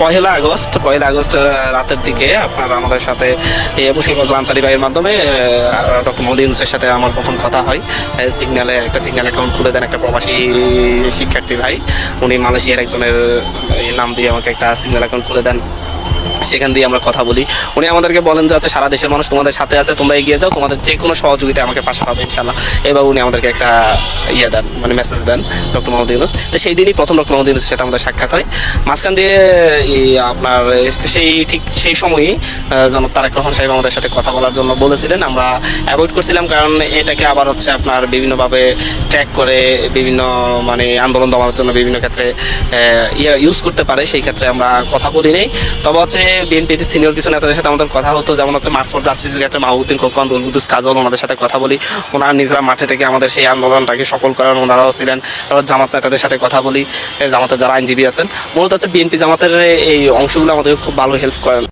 পয়লা August রাতের দিকে আপনার আমাদের সাথে মুশফিক ফজল আনসারী ভাইয়ের মাধ্যমে ডক্টর মোহাম্মদ ইউনূসের সাথে আমার প্রথম কথা হয়। একটা সিগন্যাল অ্যাকাউন্ট খুলে দেন একটা প্রবাসী শিক্ষার্থী ভাই, উনি মালয়েশিয়ার একজনের নাম দিয়ে আমাকে একটা সিগন্যাল অ্যাকাউন্ট খুলে দেন। সেখান দিয়ে আমরা কথা বলি। উনি আমাদেরকে বলেন যে সারা দেশের মানুষ তোমাদের সাথে আছে, তোমরা এগিয়ে যাও, তোমাদের যে কোনো সহযোগিতা আমাকে পাশে পাবে ইনশাল্লাহ। এবার উনি আমাদেরকে একটা দেন, মানে মেসেজ দেন ডক্টর মোহাম্মদ ইউনূস। তো সেই দিনই প্রথম ডক্টর মোহাম্মদ ইউনূসের সাথে আমাদের সাক্ষাৎ হয়। মাঝখান দিয়ে আপনার সেই সময়ই জনাব তারেক রহমান সাহেব আমাদের সাথে কথা বলার জন্য বলেছিলেন। আমরা অ্যাভয়েড করছিলাম, কারণ এটাকে আবার আপনার বিভিন্নভাবে ট্র্যাক করে বিভিন্ন মানে আন্দোলন দমানোর জন্য বিভিন্ন ক্ষেত্রে ইউজ করতে পারে, সেই ক্ষেত্রে আমরা কথা বলি নেই। তবে বিএনপির সিনিয়র কিছু নেতাদের সাথে আমাদের কথা হতো, যেমন মার্চ ফর জাস্টিসের ক্ষেত্রে মাহবুবউদ্দিন খোকন, রুহুল কুদ্দুস কাজল, ওনাদের সাথে কথা বলি। ওনারা নিজেরা মাঠে থেকে আমাদের সেই আন্দোলনটাকে সফল করেন, ওনারাও ছিলেন। এবার জামাত নেতাদের সাথে কথা বলি, জামাতের যারা আইনজীবী আছেন, মূলত বিএনপি জামাতের এই অংশগুলো আমাদের খুব ভালো হেল্প করেন।